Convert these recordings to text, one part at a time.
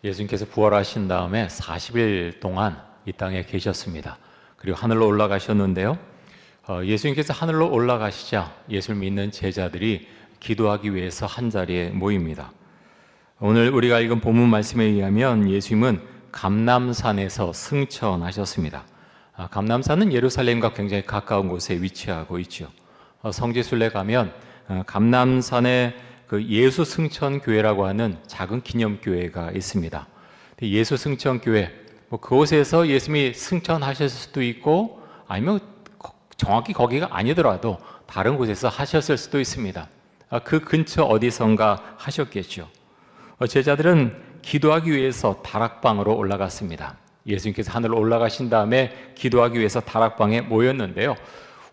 예수님께서 부활하신 다음에 40일 동안 이 땅에 계셨습니다. 그리고 하늘로 올라가셨는데요. 예수님께서 하늘로 올라가시자 예수를 믿는 제자들이 기도하기 위해서 한자리에 모입니다. 오늘 우리가 읽은 본문 말씀에 의하면 예수님은 감람산에서 승천하셨습니다. 감람산은 예루살렘과 굉장히 가까운 곳에 위치하고 있죠. 성지순례 가면 감람산에 그 예수 승천 교회라고 하는 작은 기념교회가 있습니다. 예수 승천 교회, 그곳에서 예수님이 승천하셨을 수도 있고 아니면 정확히 거기가 아니더라도 다른 곳에서 하셨을 수도 있습니다. 그 근처 어디선가 하셨겠죠. 제자들은 기도하기 위해서 다락방으로 올라갔습니다. 예수님께서 하늘로 올라가신 다음에 기도하기 위해서 다락방에 모였는데요.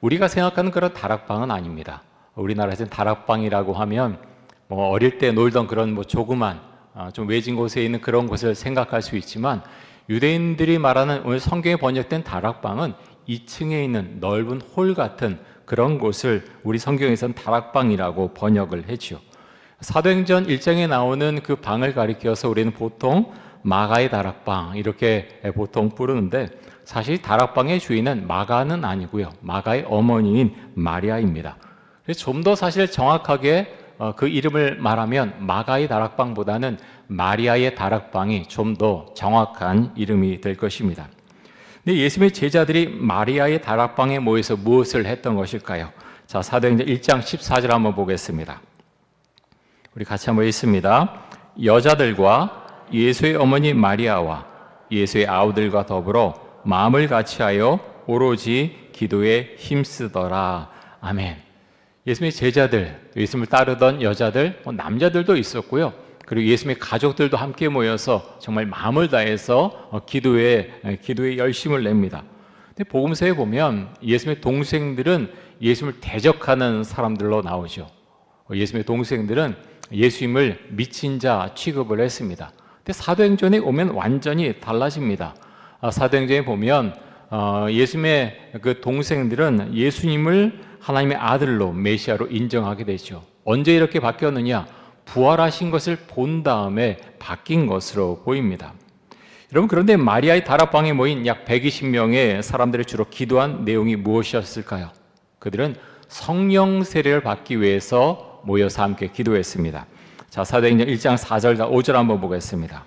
우리가 생각하는 그런 다락방은 아닙니다. 우리나라에서는 다락방이라고 하면 어릴 때 놀던 그런 조그만 좀 외진 곳에 있는 그런 곳을 생각할 수 있지만, 유대인들이 말하는 오늘 성경에 번역된 다락방은 2층에 있는 넓은 홀 같은 그런 곳을 우리 성경에서는 다락방이라고 번역을 했죠. 사도행전 1장에 나오는 그 방을 가리켜서 우리는 보통 마가의 다락방 이렇게 보통 부르는데, 사실 다락방의 주인은 마가는 아니고요, 마가의 어머니인 마리아입니다. 그래서 좀 더 사실 정확하게 그 이름을 말하면 마가의 다락방보다는 마리아의 다락방이 좀 더 정확한 이름이 될 것입니다. 근데 예수님의 제자들이 마리아의 다락방에 모여서 무엇을 했던 것일까요? 자, 사도행전 1장 14절 한번 보겠습니다. 우리 같이 한번 읽습니다. 여자들과 예수의 어머니 마리아와 예수의 아우들과 더불어 마음을 같이하여 오로지 기도에 힘쓰더라. 아멘. 예수님의 제자들, 예수님을 따르던 여자들, 남자들도 있었고요. 그리고 예수님의 가족들도 함께 모여서 정말 마음을 다해서 기도에 열심을 냅니다. 근데 복음서에 보면 예수님의 동생들은 예수님을 대적하는 사람들로 나오죠. 예수님의 동생들은 예수님을 미친 자 취급을 했습니다. 근데 사도행전에 오면 완전히 달라집니다. 사도행전에 보면 예수님의 그 동생들은 예수님을 하나님의 아들로 메시아로 인정하게 되죠. 언제 이렇게 바뀌었느냐? 부활하신 것을 본 다음에 바뀐 것으로 보입니다. 여러분, 그런데 마리아의 다락방에 모인 약 120명의 사람들이 주로 기도한 내용이 무엇이었을까요? 그들은 성령 세례를 받기 위해서 모여서 함께 기도했습니다. 자, 사도행전 1장 4절과 5절 한번 보겠습니다.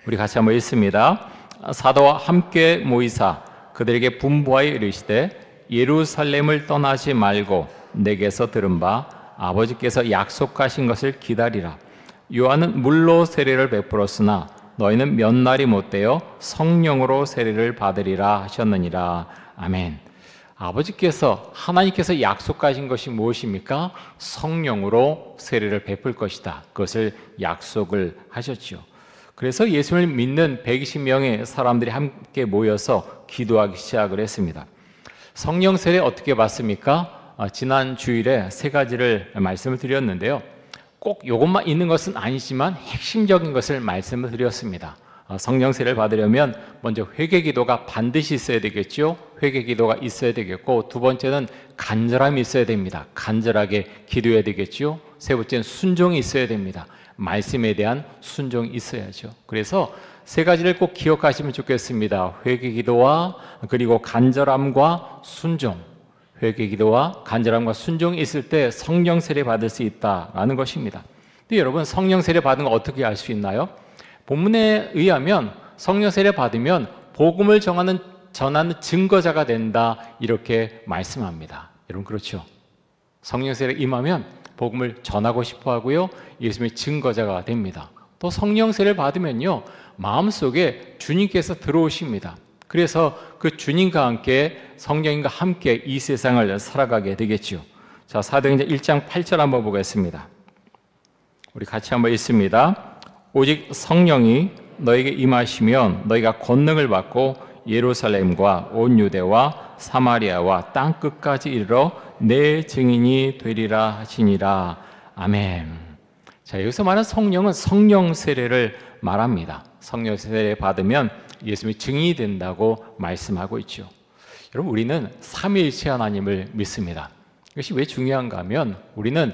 우리 같이 한번 읽습니다. 사도와 함께 모이사 그들에게 분부하여 이르시되 예루살렘을 떠나지 말고 내게서 들은 바 아버지께서 약속하신 것을 기다리라. 요한은 물로 세례를 베풀었으나 너희는 몇 날이 못되어 성령으로 세례를 받으리라 하셨느니라. 아멘. 아버지께서, 하나님께서 약속하신 것이 무엇입니까? 성령으로 세례를 베풀 것이다. 그것을 약속을 하셨죠. 그래서 예수를 믿는 120명의 사람들이 함께 모여서 기도하기 시작을 했습니다. 성령 세례 어떻게 받습니까? 지난 주일에 세 가지를 말씀을 드렸는데요. 꼭 이것만 있는 것은 아니지만 핵심적인 것을 말씀을 드렸습니다. 성령 세례를 받으려면 먼저 회개 기도가 반드시 있어야 되겠죠. 회개 기도가 있어야 되겠고, 두 번째는 간절함이 있어야 됩니다. 간절하게 기도해야 되겠죠. 세 번째는 순종이 있어야 됩니다. 말씀에 대한 순종이 있어야죠. 그래서 세 가지를 꼭 기억하시면 좋겠습니다. 회개 기도와 그리고 간절함과 순종. 회개 기도와 간절함과 순종이 있을 때 성령 세례 받을 수 있다라는 것입니다. 근데 여러분, 성령 세례 받은 거 어떻게 알 수 있나요? 본문에 의하면 성령 세례 받으면 복음을 전하는 증거자가 된다, 이렇게 말씀합니다. 여러분, 그렇죠? 성령 세례 임하면 복음을 전하고 싶어 하고요, 예수님의 증거자가 됩니다. 또 성령 세례를 받으면요, 마음속에 주님께서 들어오십니다. 그래서 그 주님과 함께, 성령님과 함께 이 세상을 살아가게 되겠죠. 자, 사도행전 1장 8절 한번 보겠습니다. 우리 같이 한번 읽습니다. 오직 성령이 너에게 임하시면 너희가 권능을 받고 예루살렘과 온 유대와 사마리아와 땅 끝까지 이르러 내 증인이 되리라 하시니라. 아멘. 자, 여기서 말하는 성령은 성령 세례를 말합니다. 성령 세례 받으면 예수님이 증인이 된다고 말씀하고 있죠. 여러분, 우리는 삼위일체 하나님을 믿습니다. 이것이 왜 중요한가 하면 우리는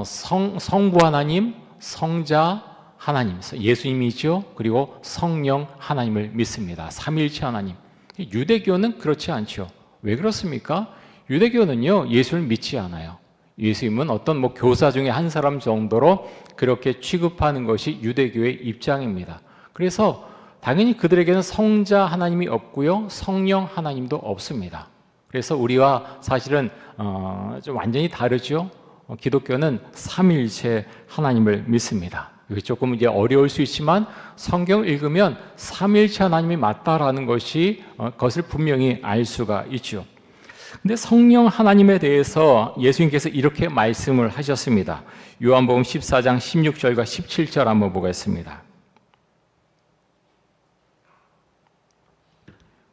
성부 하나님, 성자, 하나님, 예수님이죠. 그리고 성령 하나님을 믿습니다. 삼위일체 하나님. 유대교는 그렇지 않죠. 왜 그렇습니까? 유대교는요, 예수를 믿지 않아요. 예수님은 어떤 교사 중에 한 사람 정도로 그렇게 취급하는 것이 유대교의 입장입니다. 그래서 당연히 그들에게는 성자 하나님이 없고요, 성령 하나님도 없습니다. 그래서 우리와 사실은 좀 완전히 다르죠. 기독교는 삼위일체 하나님을 믿습니다. 이게 조금 이제 어려울 수 있지만 성경을 읽으면 삼위일체 하나님이 맞다라는 것을 분명히 알 수가 있죠. 근데 성령 하나님에 대해서 예수님께서 이렇게 말씀을 하셨습니다. 요한복음 14장 16절과 17절 한번 보겠습니다.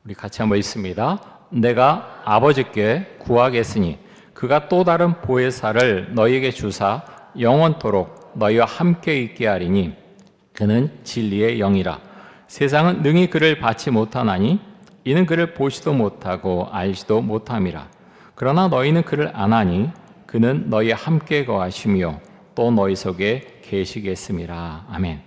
우리 같이 한번 읽습니다. 내가 아버지께 구하겠으니 그가 또 다른 보혜사를 너희에게 주사 영원토록 너희와 함께 있게 하리니 그는 진리의 영이라. 세상은 능히 그를 받지 못하나니 이는 그를 보지도 못하고 알지도 못함이라. 그러나 너희는 그를 아나니 그는 너희와 함께 거하시며 또 너희 속에 계시겠음이라. 아멘.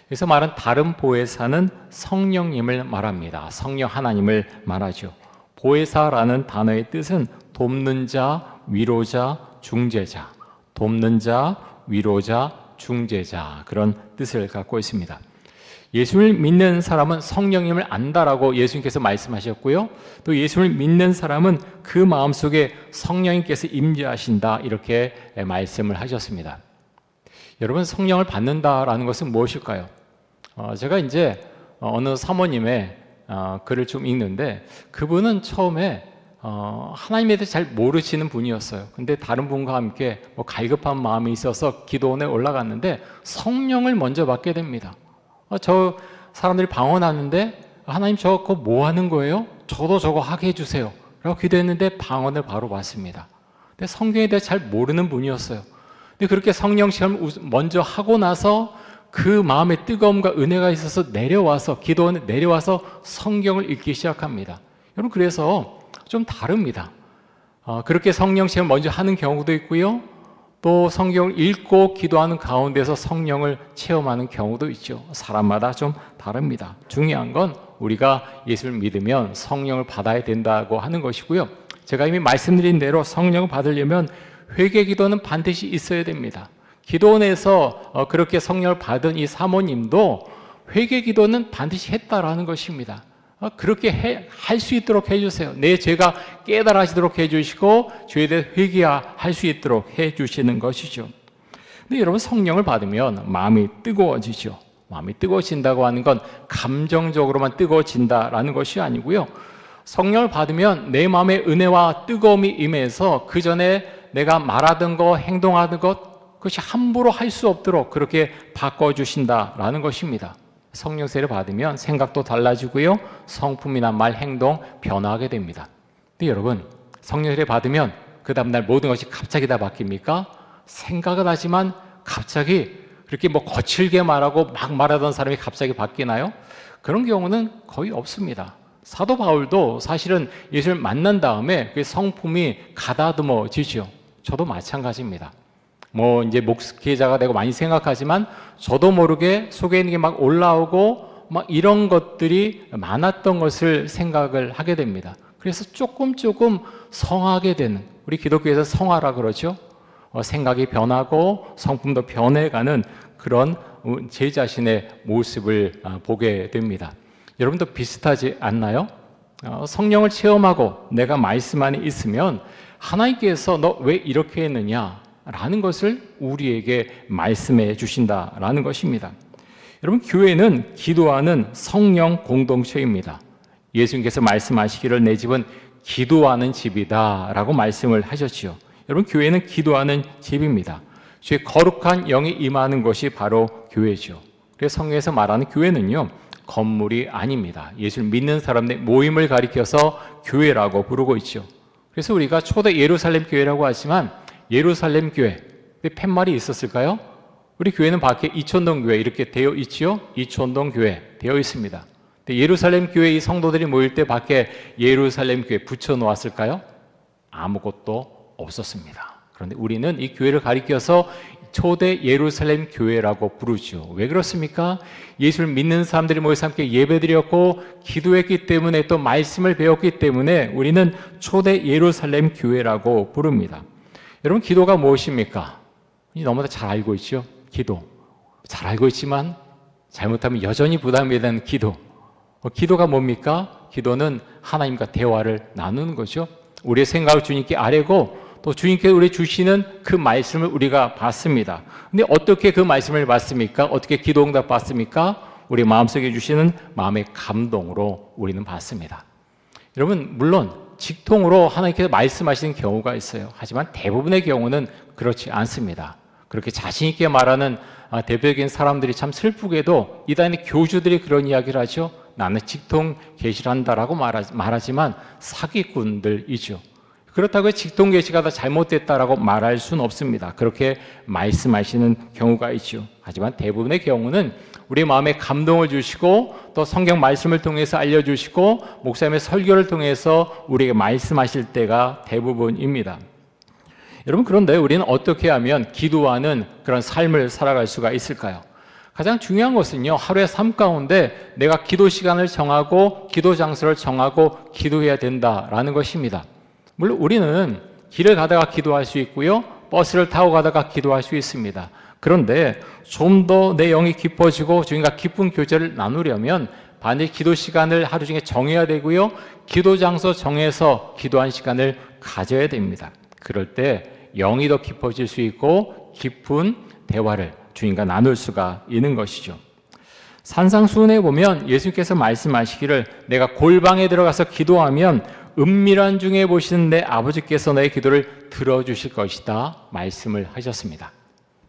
그래서 말은 다른 보혜사는 성령님을 말합니다. 성령 하나님을 말하죠. 보혜사라는 단어의 뜻은 돕는 자, 위로자, 중재자. 돕는 자, 위로자, 중재자, 그런 뜻을 갖고 있습니다. 예수를 믿는 사람은 성령님을 안다라고 예수님께서 말씀하셨고요. 또 예수를 믿는 사람은 그 마음속에 성령님께서 임재하신다, 이렇게 말씀을 하셨습니다. 여러분, 성령을 받는다라는 것은 무엇일까요? 제가 이제 어느 사모님의 글을 좀 읽는데 그분은 처음에 하나님에 대해서 잘 모르시는 분이었어요. 근데 다른 분과 함께 갈급한 마음이 있어서 기도원에 올라갔는데 성령을 먼저 받게 됩니다. 저 사람들이 방언하는데 하나님 저거 뭐 하는 거예요? 저도 저거 하게 해주세요 라고 기도했는데 방언을 바로 받습니다. 근데 성경에 대해 잘 모르는 분이었어요. 근데 그렇게 성령 시험을 먼저 하고 나서 그 마음에 뜨거움과 은혜가 있어서 내려와서 기도원에 내려와서 성경을 읽기 시작합니다. 여러분, 그래서 좀 다릅니다. 그렇게 성령 시험을 먼저 하는 경우도 있고요, 또 성경을 읽고 기도하는 가운데서 성령을 체험하는 경우도 있죠. 사람마다 좀 다릅니다. 중요한 건 우리가 예수를 믿으면 성령을 받아야 된다고 하는 것이고요. 제가 이미 말씀드린 대로 성령을 받으려면 회개 기도는 반드시 있어야 됩니다. 기도원에서 그렇게 성령을 받은 이 사모님도 회개 기도는 반드시 했다라는 것입니다. 그렇게 할 수 있도록 해주세요. 내 죄가 깨달아지도록 해주시고 죄에 대해 회개할 수 있도록 해주시는 것이죠. 근데 여러분, 성령을 받으면 마음이 뜨거워지죠. 마음이 뜨거워진다고 하는 건 감정적으로만 뜨거워진다라는 것이 아니고요. 성령을 받으면 내 마음에 은혜와 뜨거움이 임해서 그 전에 내가 말하던 것, 행동하던 것, 그것이 함부로 할 수 없도록 그렇게 바꿔주신다라는 것입니다. 성령 세례를 받으면 생각도 달라지고요, 성품이나 말, 행동 변화하게 됩니다. 근데 여러분, 성령 세례 받으면 그 다음날 모든 것이 갑자기 다 바뀝니까? 생각은 하지만 갑자기 그렇게 거칠게 말하고 막 말하던 사람이 갑자기 바뀌나요? 그런 경우는 거의 없습니다. 사도 바울도 사실은 예수를 만난 다음에 그 성품이 가다듬어지죠. 저도 마찬가지입니다. 이제 목회자가 되고 많이 생각하지만 저도 모르게 속에 있는 게 막 올라오고 막 이런 것들이 많았던 것을 생각을 하게 됩니다. 그래서 조금 성하게 되는, 우리 기독교에서 성화라 그러죠. 생각이 변하고 성품도 변해가는 그런 제 자신의 모습을 보게 됩니다. 여러분도 비슷하지 않나요? 성령을 체험하고 내가 말씀 안에 있으면 하나님께서 너 왜 이렇게 했느냐 라는 것을 우리에게 말씀해 주신다라는 것입니다. 여러분, 교회는 기도하는 성령 공동체입니다. 예수님께서 말씀하시기를 내 집은 기도하는 집이다 라고 말씀을 하셨지요. 여러분, 교회는 기도하는 집입니다. 주의 거룩한 영이 임하는 것이 바로 교회죠. 그래서 성경에서 말하는 교회는요, 건물이 아닙니다. 예수를 믿는 사람들의 모임을 가리켜서 교회라고 부르고 있죠. 그래서 우리가 초대 예루살렘 교회라고 하지만 예루살렘 교회, 팻말이 있었을까요? 우리 교회는 밖에 이촌동 교회 이렇게 되어 있지요. 이촌동 교회 되어 있습니다. 예루살렘 교회 이 성도들이 모일 때 밖에 예루살렘 교회 붙여 놓았을까요? 아무것도 없었습니다. 그런데 우리는 이 교회를 가리켜서 초대 예루살렘 교회라고 부르죠. 왜 그렇습니까? 예수를 믿는 사람들이 모여서 함께 예배드렸고 기도했기 때문에 또 말씀을 배웠기 때문에 우리는 초대 예루살렘 교회라고 부릅니다. 여러분, 기도가 무엇입니까? 너무나 잘 알고 있죠. 기도. 잘 알고 있지만 잘못하면 여전히 부담이 되는 기도. 기도가 뭡니까? 기도는 하나님과 대화를 나누는 거죠. 우리의 생각을 주님께 아뢰고 또 주님께서 우리 주시는 그 말씀을 우리가 받습니다. 근데 어떻게 그 말씀을 받습니까? 어떻게 기도 응답 받습니까? 우리 마음속에 주시는 마음의 감동으로 우리는 받습니다. 여러분, 물론 직통으로 하나님께서 말씀하시는 경우가 있어요. 하지만 대부분의 경우는 그렇지 않습니다. 그렇게 자신 있게 말하는 대표적인 사람들이 참 슬프게도 이단의 교주들이 그런 이야기를 하죠. 나는 직통 계시를 한다라고 말하지만 사기꾼들이죠. 그렇다고 직통 계시가 다 잘못됐다라고 말할 수는 없습니다. 그렇게 말씀하시는 경우가 있죠. 하지만 대부분의 경우는 우리 마음에 감동을 주시고 또 성경 말씀을 통해서 알려주시고 목사님의 설교를 통해서 우리에게 말씀하실 때가 대부분입니다. 여러분, 그런데 우리는 어떻게 하면 기도하는 그런 삶을 살아갈 수가 있을까요? 가장 중요한 것은요, 하루의 삶 가운데 내가 기도 시간을 정하고 기도 장소를 정하고 기도해야 된다라는 것입니다. 물론 우리는 길을 가다가 기도할 수 있고요, 버스를 타고 가다가 기도할 수 있습니다. 그런데 좀 더 내 영이 깊어지고 주님과 깊은 교제를 나누려면 반드시 기도 시간을 하루 중에 정해야 되고요, 기도 장소 정해서 기도한 시간을 가져야 됩니다. 그럴 때 영이 더 깊어질 수 있고 깊은 대화를 주님과 나눌 수가 있는 것이죠. 산상수훈에 보면 예수님께서 말씀하시기를 내가 골방에 들어가서 기도하면 은밀한 중에 보시는 내 아버지께서 너의 기도를 들어주실 것이다 말씀을 하셨습니다.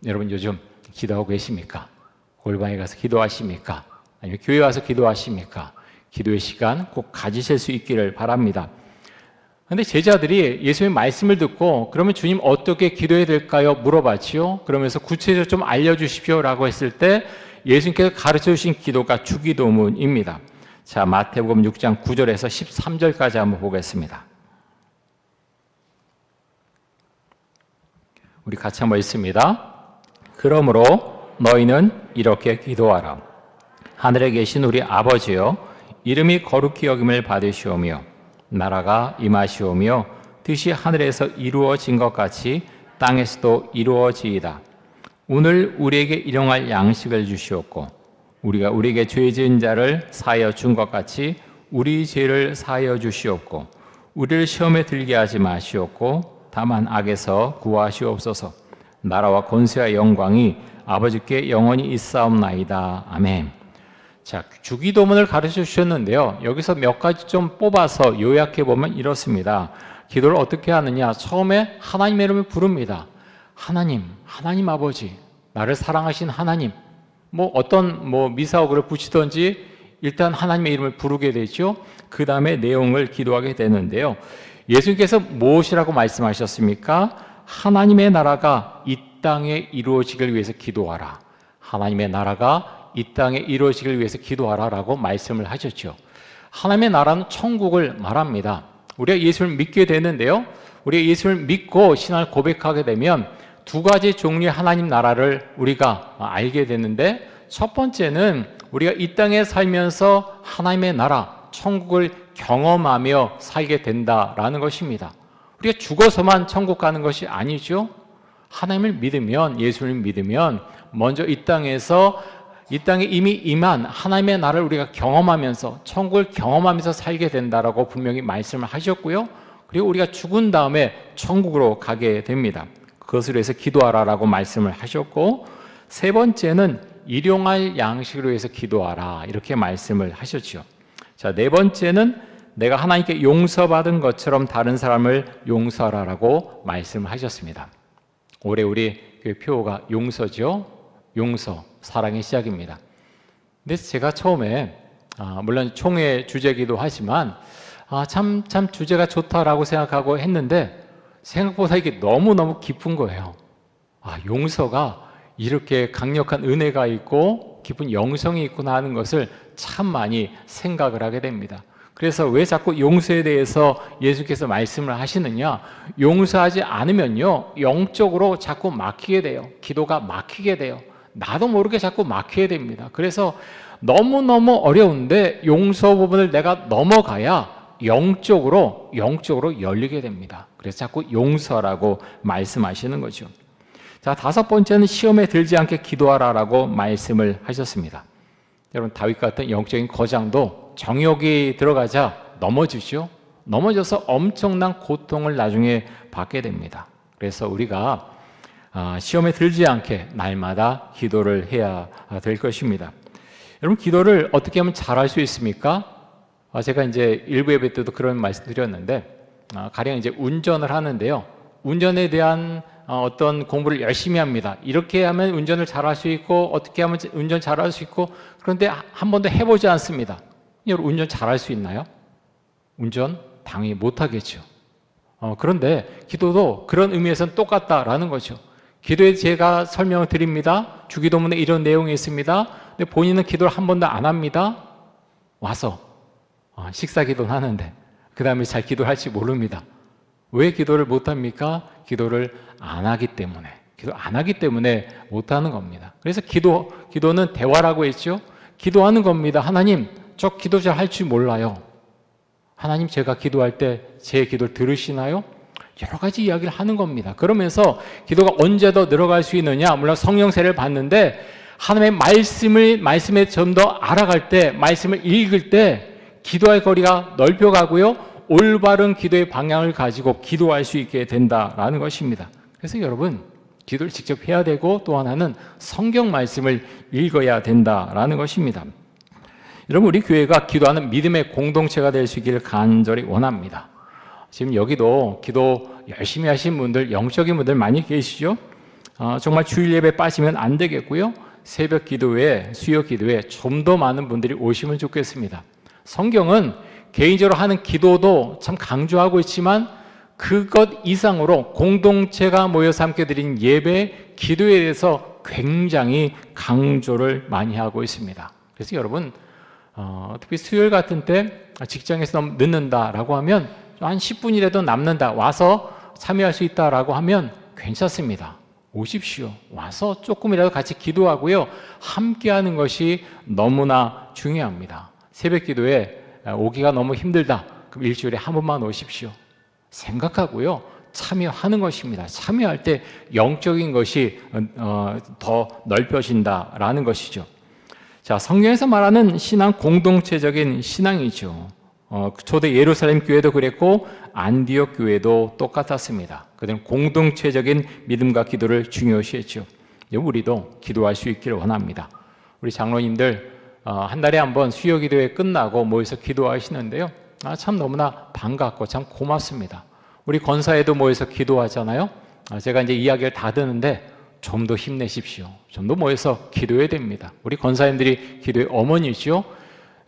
여러분, 요즘 기도하고 계십니까? 골방에 가서 기도하십니까? 아니면 교회 와서 기도하십니까? 기도의 시간 꼭 가지실 수 있기를 바랍니다. 그런데 제자들이 예수님의 말씀을 듣고 그러면 주님 어떻게 기도해야 될까요? 물어봤지요. 그러면서 구체적으로 좀 알려주십시오 라고 했을 때 예수님께서 가르쳐 주신 기도가 주기도문입니다. 자, 마태복음 6장 9절에서 13절까지 한번 보겠습니다. 우리 같이 한번 읽습니다. 그러므로 너희는 이렇게 기도하라. 하늘에 계신 우리 아버지여, 이름이 거룩히 여김을 받으시오며 나라가 임하시오며 뜻이 하늘에서 이루어진 것 같이 땅에서도 이루어지이다. 오늘 우리에게 일용할 양식을 주시옵고 우리가 우리에게 죄 지은 자를 사하여 준 것 같이 우리 죄를 사하여 주시옵고 우리를 시험에 들게 하지 마시옵고 다만 악에서 구하시옵소서. 나라와 권세와 영광이 아버지께 영원히 있사옵나이다. 아멘. 자, 주기도문을 가르쳐 주셨는데요. 여기서 몇 가지 좀 뽑아서 요약해 보면 이렇습니다. 기도를 어떻게 하느냐? 처음에 하나님의 이름을 부릅니다. 하나님, 하나님 아버지, 나를 사랑하신 하나님. 어떤 미사오그를 붙이든지 일단 하나님의 이름을 부르게 되죠. 그 다음에 내용을 기도하게 되는데요. 예수님께서 무엇이라고 말씀하셨습니까? 하나님의 나라가 이 땅에 이루어지길 위해서 기도하라. 하나님의 나라가 이 땅에 이루어지길 위해서 기도하라라고 말씀을 하셨죠. 하나님의 나라는 천국을 말합니다. 우리가 예수를 믿게 되는데요. 우리가 예수를 믿고 신앙을 고백하게 되면 두 가지 종류의 하나님 나라를 우리가 알게 되는데, 첫 번째는 우리가 이 땅에 살면서 하나님의 나라, 천국을 경험하며 살게 된다라는 것입니다. 우리가 죽어서만 천국 가는 것이 아니죠. 하나님을 믿으면, 예수를 믿으면 먼저 이 땅에 이미 임한 하나님의 나라를 우리가 경험하면서 천국을 경험하면서 살게 된다라고 분명히 말씀을 하셨고요. 그리고 우리가 죽은 다음에 천국으로 가게 됩니다. 그것을 위해서 기도하라라고 말씀을 하셨고, 세 번째는 일용할 양식을 위해서 기도하라 이렇게 말씀을 하셨죠. 자, 네 번째는 내가 하나님께 용서받은 것처럼 다른 사람을 용서하라라고 말씀을 하셨습니다. 올해 우리 교회 표어가 용서죠. 용서, 사랑의 시작입니다. 근데 제가 처음에 물론 총회 주제이기도 하지만 참 주제가 좋다라고 생각하고 했는데 생각보다 이게 너무너무 깊은 거예요. 용서가 이렇게 강력한 은혜가 있고 깊은 영성이 있구나 하는 것을 참 많이 생각을 하게 됩니다. 그래서 왜 자꾸 용서에 대해서 예수께서 말씀을 하시느냐? 용서하지 않으면요, 영적으로 자꾸 막히게 돼요. 기도가 막히게 돼요. 나도 모르게 자꾸 막히게 됩니다. 그래서 너무너무 어려운데 용서 부분을 내가 넘어가야 영적으로 열리게 됩니다. 그래서 자꾸 용서라고 말씀하시는 거죠. 자, 5번째는 시험에 들지 않게 기도하라라고 말씀을 하셨습니다. 여러분, 다윗 같은 영적인 거장도 정욕이 들어가자 넘어지죠. 넘어져서 엄청난 고통을 나중에 받게 됩니다. 그래서 우리가 시험에 들지 않게 날마다 기도를 해야 될 것입니다. 여러분, 기도를 어떻게 하면 잘할 수 있습니까? 제가 이제 일부 예배 때도 그런 말씀 드렸는데, 가령 이제 운전을 하는데요. 운전에 대한 어떤 공부를 열심히 합니다. 이렇게 하면 운전을 잘할 수 있고, 어떻게 하면 운전 잘할 수 있고, 그런데 한 번도 해보지 않습니다. 여러분, 운전 잘할 수 있나요? 운전 당연히 못하겠죠. 그런데 기도도 그런 의미에서는 똑같다라는 거죠. 기도에 제가 설명을 드립니다. 주기도문에 이런 내용이 있습니다. 근데 본인은 기도를 한 번도 안 합니다. 와서 식사 기도는 하는데 그 다음에 잘 기도할지 모릅니다. 왜 기도를 못합니까? 기도를 안 하기 때문에. 기도 안 하기 때문에 못하는 겁니다. 그래서 기도는 대화라고 했죠. 기도하는 겁니다. 하나님, 저 기도 잘 할 줄 몰라요. 하나님, 제가 기도할 때 제 기도를 들으시나요? 여러 가지 이야기를 하는 겁니다. 그러면서 기도가 언제 더 늘어갈 수 있느냐? 물론 성령세를 받는데 하나님의 말씀에 좀 더 알아갈 때, 말씀을 읽을 때 기도의 거리가 넓혀가고요, 올바른 기도의 방향을 가지고 기도할 수 있게 된다라는 것입니다. 그래서 여러분, 기도를 직접 해야 되고 또 하나는 성경 말씀을 읽어야 된다라는 것입니다. 여러분, 우리 교회가 기도하는 믿음의 공동체가 될 수 있기를 간절히 원합니다. 지금 여기도 기도 열심히 하신 분들, 영적인 분들 많이 계시죠? 정말 주일 예배 빠지면 안 되겠고요. 새벽 기도회, 수요 기도회 좀 더 많은 분들이 오시면 좋겠습니다. 성경은 개인적으로 하는 기도도 참 강조하고 있지만 그것 이상으로 공동체가 모여서 함께 드린 예배, 기도에 대해서 굉장히 강조를 많이 하고 있습니다. 그래서 여러분, 특히 수요일 같은 때 직장에서 너무 늦는다라고 하면 한 10분이라도 남는다, 와서 참여할 수 있다라고 하면 괜찮습니다. 오십시오. 와서 조금이라도 같이 기도하고요, 함께하는 것이 너무나 중요합니다. 새벽 기도에 오기가 너무 힘들다, 그럼 일주일에 한 번만 오십시오. 생각하고요, 참여하는 것입니다. 참여할 때 영적인 것이 더 넓혀진다라는 것이죠. 자, 성경에서 말하는 신앙, 공동체적인 신앙이죠. 초대 예루살렘 교회도 그랬고 안디옥 교회도 똑같았습니다. 그들은 공동체적인 믿음과 기도를 중요시했죠. 우리도 기도할 수 있기를 원합니다. 우리 장로님들 한 달에 한 번 수요 기도회 끝나고 모여서 기도하시는데요, 참 너무나 반갑고 참 고맙습니다. 우리 권사에도 모여서 기도하잖아요. 제가 이제 이야기를 다 듣는데 좀 더 힘내십시오. 좀 더 모여서 기도해야 됩니다. 우리 권사님들이 기도의 어머니죠.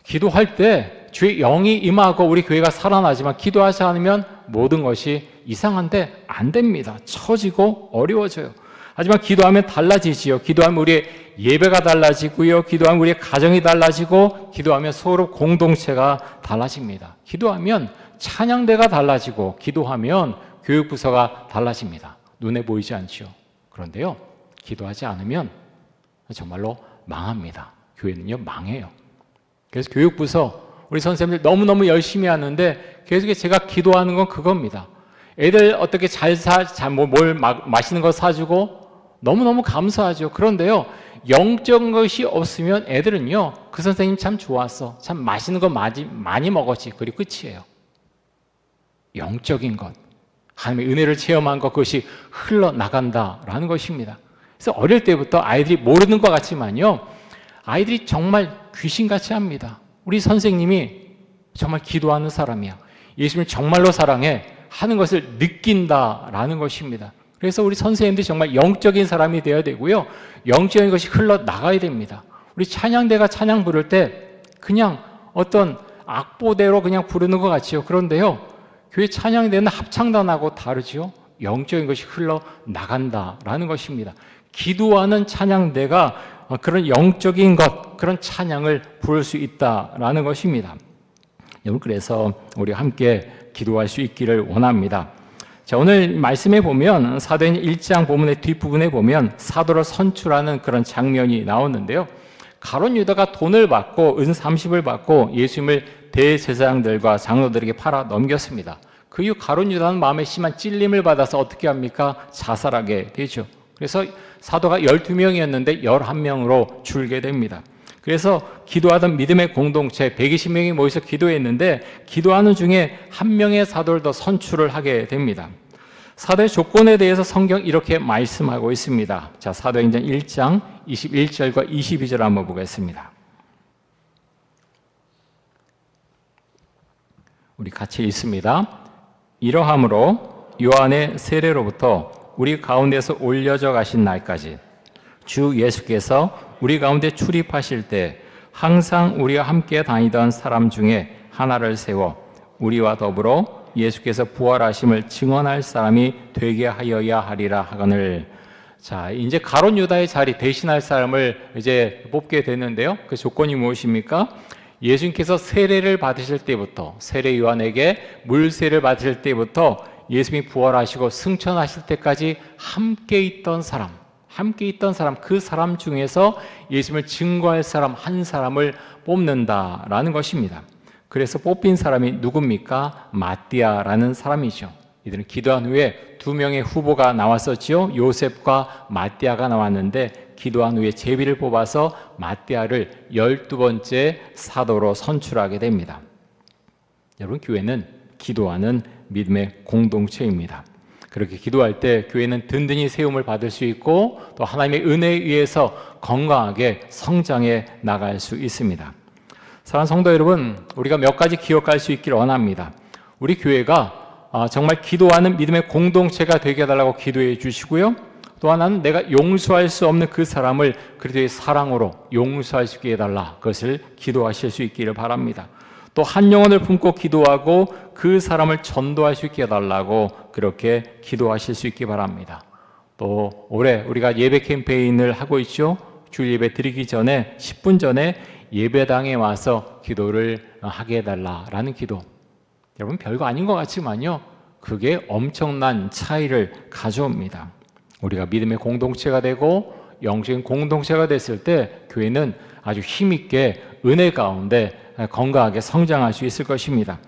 기도할 때 주의 영이 임하고 우리 교회가 살아나지만 기도하지 않으면 모든 것이 이상한데 안 됩니다. 처지고 어려워져요. 하지만 기도하면 달라지지요. 기도하면 우리의 예배가 달라지고요, 기도하면 우리의 가정이 달라지고, 기도하면 서로 공동체가 달라집니다. 기도하면 찬양대가 달라지고, 기도하면 교육부서가 달라집니다. 눈에 보이지 않죠. 그런데요, 기도하지 않으면 정말로 망합니다. 교회는요, 망해요. 그래서 교육부서 우리 선생님들 너무너무 열심히 하는데 계속해서 제가 기도하는 건 그겁니다. 애들 어떻게 뭘 맛있는 거 사주고 너무너무 감사하죠. 그런데요, 영적인 것이 없으면 애들은요, 그 선생님 참 좋았어, 참 맛있는 거 많이 먹었지, 그리고 끝이에요. 영적인 것, 하나님의 은혜를 체험한 것, 그것이 흘러나간다라는 것입니다. 그래서 어릴 때부터 아이들이 모르는 것 같지만요, 아이들이 정말 귀신같이 합니다. 우리 선생님이 정말 기도하는 사람이야, 예수님을 정말로 사랑해 하는 것을 느낀다라는 것입니다. 그래서 우리 선생님들이 정말 영적인 사람이 되어야 되고요, 영적인 것이 흘러나가야 됩니다. 우리 찬양대가 찬양 부를 때 그냥 어떤 악보대로 그냥 부르는 것 같지요. 그런데요, 교회 찬양대는 합창단하고 다르죠. 영적인 것이 흘러나간다라는 것입니다. 기도하는 찬양대가 그런 영적인 것, 그런 찬양을 부를 수 있다라는 것입니다. 여러분, 그래서 우리 함께 기도할 수 있기를 원합니다. 자, 오늘 말씀에 보면 사도행전 1장 본문의 뒷부분에 보면 사도를 선출하는 그런 장면이 나오는데요. 가룟 유다가 돈을 받고 은 30을 받고 예수님을 대제사장들과 장로들에게 팔아 넘겼습니다. 그 이후 가룟 유다는 마음에 심한 찔림을 받아서 어떻게 합니까? 자살하게 되죠. 그래서 사도가 12명이었는데 11명으로 줄게 됩니다. 그래서 기도하던 믿음의 공동체 120명이 모여서 기도했는데 기도하는 중에 한 명의 사도를 더 선출을 하게 됩니다. 사도의 조건에 대해서 성경 이렇게 말씀하고 있습니다. 자, 사도행전 1장 21절과 22절 한번 보겠습니다. 우리 같이 읽습니다. 이러함으로 요한의 세례로부터 우리 가운데서 올려져 가신 날까지 주 예수께서 우리 가운데 출입하실 때 항상 우리와 함께 다니던 사람 중에 하나를 세워 우리와 더불어 예수께서 부활하심을 증언할 사람이 되게 하여야 하리라 하거늘. 자, 이제 가룟 유다의 자리 대신할 사람을 이제 뽑게 되는데요. 그 조건이 무엇입니까? 예수님께서 세례를 받으실 때부터, 세례 요한에게 물세를 받으실 때부터 예수님이 부활하시고 승천하실 때까지 함께 있던 사람, 그 사람 중에서 예수님을 증거할 사람 한 사람을 뽑는다라는 것입니다. 그래서 뽑힌 사람이 누굽니까? 마띠아라는 사람이죠. 이들은 기도한 후에 두 명의 후보가 나왔었지요. 요셉과 마띠아가 나왔는데 기도한 후에 제비를 뽑아서 마띠아를 12번째 사도로 선출하게 됩니다. 여러분, 교회는 기도하는 믿음의 공동체입니다. 그렇게 기도할 때 교회는 든든히 세움을 받을 수 있고 또 하나님의 은혜에 의해서 건강하게 성장해 나갈 수 있습니다. 사랑하는 성도 여러분, 우리가 몇 가지 기억할 수 있기를 원합니다. 우리 교회가 정말 기도하는 믿음의 공동체가 되게 해달라고 기도해 주시고요. 또 하나는 내가 용서할 수 없는 그 사람을 그리스도의 사랑으로 용서할 수 있게 해달라, 그것을 기도하실 수 있기를 바랍니다. 또 한 영혼을 품고 기도하고 그 사람을 전도할 수 있게 해달라고 그렇게 기도하실 수 있기 바랍니다. 또 올해 우리가 예배 캠페인을 하고 있죠. 주일 예배 드리기 전에 10분 전에 예배당에 와서 기도를 하게 해달라라는 기도. 여러분, 별거 아닌 것 같지만요, 그게 엄청난 차이를 가져옵니다. 우리가 믿음의 공동체가 되고 영적인 공동체가 됐을 때 교회는 아주 힘있게 은혜 가운데 건강하게 성장할 수 있을 것입니다.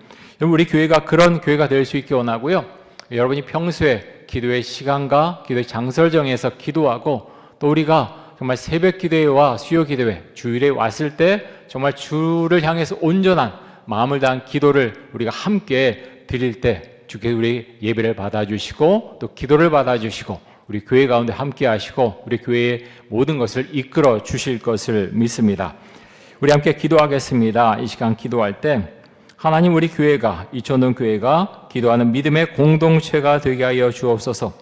여러분, 우리 교회가 그런 교회가 될 수 있게 원하고요. 여러분이 평소에 기도의 시간과 기도의 장소를 정해서 기도하고 또 우리가 정말 새벽 기도회와 수요 기도회, 주일에 왔을 때 정말 주를 향해서 온전한 마음을 다한 기도를 우리가 함께 드릴 때 주께서 우리 예배를 받아주시고 또 기도를 받아주시고 우리 교회 가운데 함께 하시고 우리 교회의 모든 것을 이끌어 주실 것을 믿습니다. 우리 함께 기도하겠습니다. 이 시간 기도할 때 하나님, 우리 교회가, 이천동 교회가 기도하는 믿음의 공동체가 되게 하여 주옵소서.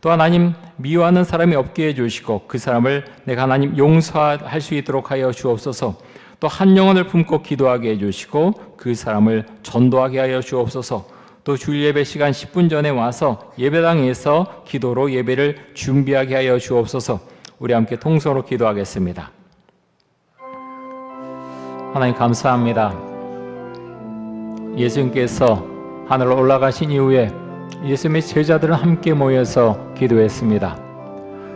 또 하나님, 미워하는 사람이 없게 해주시고 그 사람을 내가 하나님 용서할 수 있도록 하여 주옵소서. 또 한 영혼을 품고 기도하게 해주시고 그 사람을 전도하게 하여 주옵소서. 또 주일 예배 시간 10분 전에 와서 예배당에서 기도로 예배를 준비하게 하여 주옵소서. 우리 함께 통성으로 기도하겠습니다. 하나님, 감사합니다. 예수님께서 하늘로 올라가신 이후에 예수님의 제자들은 함께 모여서 기도했습니다.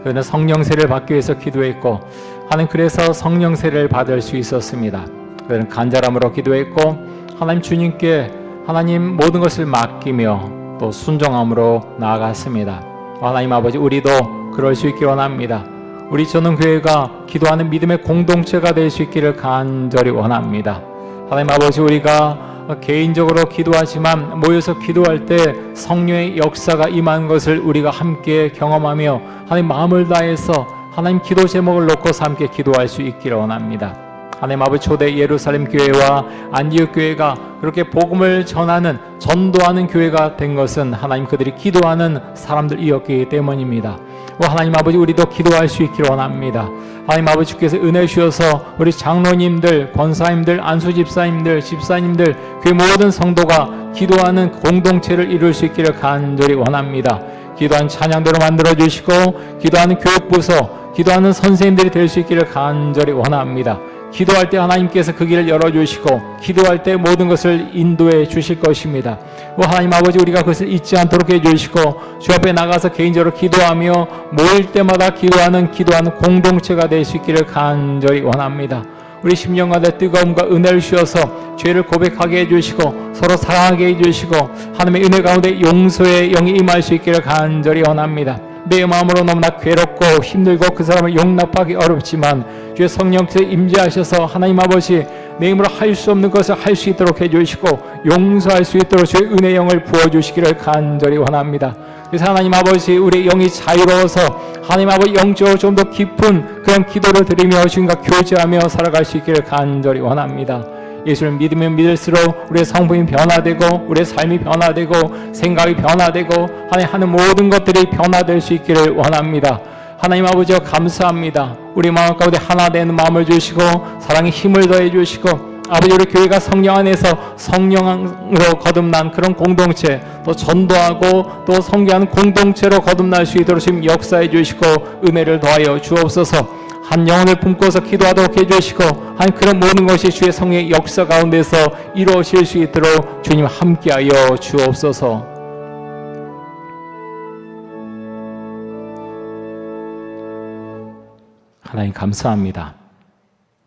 그는 성령세를 받기 위해서 기도했고 하나님, 그래서 성령세를 받을 수 있었습니다. 그는 간절함으로 기도했고 하나님, 주님께 하나님 모든 것을 맡기며 또 순종함으로 나아갔습니다. 하나님 아버지, 우리도 그럴 수 있기를 원합니다. 우리 전원교회가 기도하는 믿음의 공동체가 될 수 있기를 간절히 원합니다. 하나님 아버지, 우리가 개인적으로 기도하지만 모여서 기도할 때 성령의 역사가 임한 것을 우리가 함께 경험하며 하나님 마음을 다해서 하나님 기도 제목을 놓고서 함께 기도할 수 있기를 원합니다. 하나님 아버지, 초대 예루살렘 교회와 안디옥 교회가 그렇게 복음을 전하는, 전도하는 교회가 된 것은 하나님 그들이 기도하는 사람들이었기 때문입니다. 하나님 아버지, 우리도 기도할 수 있기를 원합니다. 하나님 아버지, 주께서 은혜 주셔서 우리 장로님들, 권사님들, 안수집사님들, 집사님들, 그 모든 성도가 기도하는 공동체를 이룰 수 있기를 간절히 원합니다. 기도하는 찬양대로 만들어주시고 기도하는 교육부서, 기도하는 선생님들이 될 수 있기를 간절히 원합니다. 기도할 때 하나님께서 그 길을 열어주시고 기도할 때 모든 것을 인도해 주실 것입니다. 하나님 아버지, 우리가 그것을 잊지 않도록 해주시고 주 앞에 나가서 개인적으로 기도하며 모일 때마다 기도하는 공동체가 될 수 있기를 간절히 원합니다. 우리 심령가의 뜨거움과 은혜를 주셔서 죄를 고백하게 해주시고 서로 사랑하게 해주시고 하나님의 은혜 가운데 용서의 영이 임할 수 있기를 간절히 원합니다. 내 마음으로 너무나 괴롭고 힘들고 그 사람을 용납하기 어렵지만 주의 성령께서 임재하셔서 하나님 아버지 내 힘으로 할 수 없는 것을 할 수 있도록 해주시고 용서할 수 있도록 주의 은혜의 영을 부어주시기를 간절히 원합니다. 그래서 하나님 아버지, 우리 영이 자유로워서 하나님 아버지 영적으로 좀 더 깊은 그런 기도를 드리며 주님과 교제하며 살아갈 수 있기를 간절히 원합니다. 예수를 믿으면 믿을수록 우리의 성품이 변화되고 우리의 삶이 변화되고 생각이 변화되고 하나님 하는 모든 것들이 변화될 수 있기를 원합니다. 하나님 아버지여 감사합니다. 우리 마음 가운데 하나 되는 마음을 주시고 사랑의 힘을 더해 주시고 아버지, 우리 교회가 성령 안에서 성령으로 거듭난 그런 공동체, 또 전도하고 또 성교하는 공동체로 거듭날 수 있도록 지금 역사해 주시고 은혜를 더하여 주옵소서. 한 영혼을 품고서 기도하도록 해주시고 한 그런 모든 것이 주의 성령의 역사 가운데서 이루어질 수 있도록 주님 함께하여 주옵소서. 하나님 감사합니다.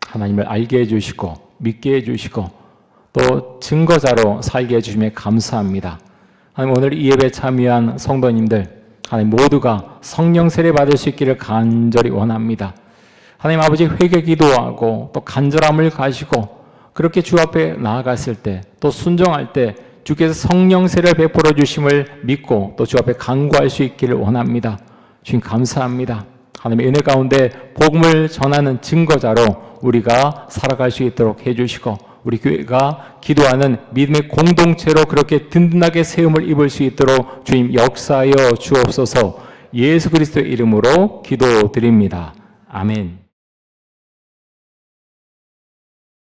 하나님을 알게 해주시고 믿게 해주시고 또 증거자로 살게 해주심에 감사합니다. 하나님, 오늘 이 예배에 참여한 성도님들 하나님 모두가 성령 세례 받을 수 있기를 간절히 원합니다. 하나님 아버지, 회개 기도하고 또 간절함을 가지고 그렇게 주 앞에 나아갔을 때 또 순종할 때 주께서 성령 세례를 베풀어 주심을 믿고 또 주 앞에 간구할 수 있기를 원합니다. 주님 감사합니다. 하나님의 은혜 가운데 복음을 전하는 증거자로 우리가 살아갈 수 있도록 해주시고 우리 교회가 기도하는 믿음의 공동체로 그렇게 든든하게 세움을 입을 수 있도록 주님 역사하여 주옵소서. 예수 그리스도의 이름으로 기도드립니다. 아멘.